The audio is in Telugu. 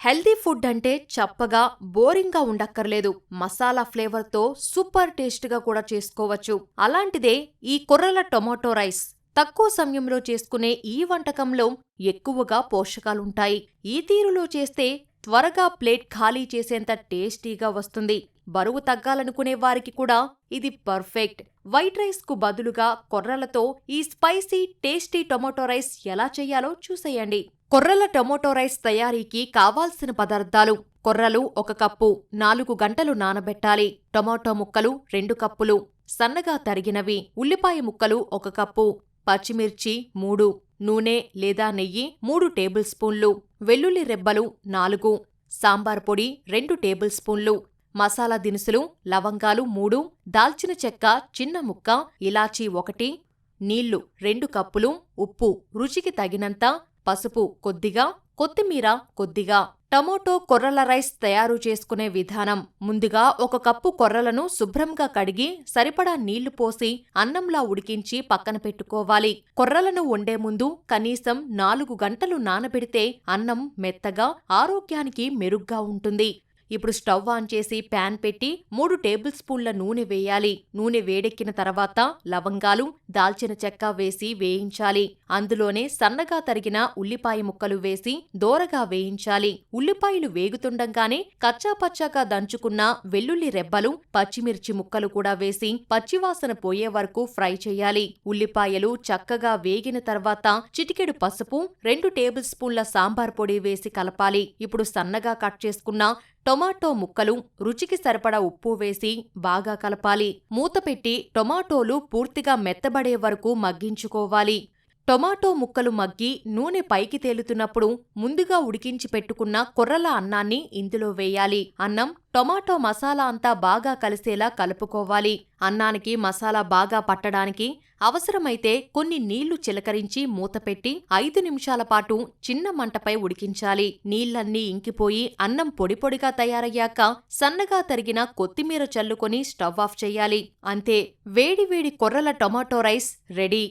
హెల్తీ ఫుడ్ అంటే చప్పగా, బోరింగ్గా ఉండక్కర్లేదు. మసాలా ఫ్లేవర్తో సూపర్ టేస్ట్గా కూడా చేసుకోవచ్చు. అలాంటిదే ఈ కొర్రల టొమాటో రైస్. తక్కువ సమయంలో చేసుకునే ఈ వంటకంలో ఎక్కువగా పోషకాలుంటాయి. ఈ తీరులో చేస్తే త్వరగా ప్లేట్ ఖాళీ చేసేంత టేస్టీగా వస్తుంది. బరువు తగ్గాలనుకునే వారికి కూడా ఇది పర్ఫెక్ట్. వైట్ రైస్కు బదులుగా కొర్రలతో ఈ స్పైసీ టేస్టీ టొమాటో రైస్ ఎలా చెయ్యాలో చూసేయండి. కొర్రల టొమాటో రైస్ తయారీకి కావాల్సిన పదార్థాలు: కొర్రలు 1 కప్పు, 4 గంటలు నానబెట్టాలి. టొమాటో ముక్కలు 2 కప్పులు, సన్నగా తరిగినవి. ఉల్లిపాయ ముక్కలు 1 కప్పు, పచ్చిమిర్చి 3, నూనె లేదా నెయ్యి 3 టేబుల్ స్పూన్లు, వెల్లుల్లి రెబ్బలు 4, సాంబార్ పొడి 2 టేబుల్ స్పూన్లు, మసాలా దినుసులు లవంగాలు 3, దాల్చిన చెక్క చిన్న ముక్క, ఇలాచీ 1, నీళ్లు 2 కప్పులు, ఉప్పు రుచికి తగినంత, పసుపు కొద్దిగా, కొత్తిమీర కొద్దిగా. టమోటో కొర్రల రైస్ తయారు చేసుకునే విధానం: ముందుగా 1 కప్పు కొర్రలను శుభ్రంగా కడిగి సరిపడా నీళ్లు పోసి అన్నంలా ఉడికించి పక్కన పెట్టుకోవాలి. కొర్రలను వండే ముందు కనీసం 4 గంటలు నానబెడితే అన్నం మెత్తగా, ఆరోగ్యానికి మెరుగ్గా ఉంటుంది. ఇప్పుడు స్టవ్ ఆన్ చేసి ప్యాన్ పెట్టి 3 టేబుల్ స్పూన్ల నూనె వేయాలి. నూనె వేడెక్కిన తర్వాత లవంగాలు, దాల్చిన చెక్క వేసి వేయించాలి. అందులోనే సన్నగా తరిగిన ఉల్లిపాయ ముక్కలు వేసి దోరగా వేయించాలి. ఉల్లిపాయలు వేగుతుండగానే కచ్చాపచ్చాగా దంచుకున్న వెల్లుల్లి రెబ్బలు, పచ్చిమిర్చి ముక్కలు కూడా వేసి పచ్చివాసన పోయే వరకు ఫ్రై చేయాలి. ఉల్లిపాయలు చక్కగా వేగిన తర్వాత చిటికెడు పసుపు, 2 టేబుల్ స్పూన్ల సాంబార్ పొడి వేసి కలపాలి. ఇప్పుడు సన్నగా కట్ చేసుకున్న టొమాటో ముక్కలు, రుచికి సరిపడా ఉప్పు వేసి బాగా కలపాలి. మూతపెట్టి టొమాటోలు పూర్తిగా మెత్తబడే వరకు మగ్గించుకోవాలి. టొమాటో ముక్కలు మగ్గి నూనె పైకి తేలుతున్నప్పుడు ముందుగా ఉడికించి పెట్టుకున్న కొర్రల అన్నాన్ని ఇందులో వేయాలి. అన్నం, టొమాటో మసాలా అంతా బాగా కలిసేలా కలుపుకోవాలి. అన్నానికి మసాలా బాగా పట్టడానికి అవసరమైతే కొన్ని నీళ్లు చిలకరించి మూతపెట్టి 5 నిమిషాల పాటు చిన్న మంటపై ఉడికించాలి. నీళ్లన్నీ ఇంకిపోయి అన్నం పొడిపొడిగా తయారయ్యాక సన్నగా తరిగిన కొత్తిమీర చల్లుకొని స్టవ్ ఆఫ్ చెయ్యాలి. అంతే, వేడివేడి కొర్రల టొమాటో రైస్ రెడీ.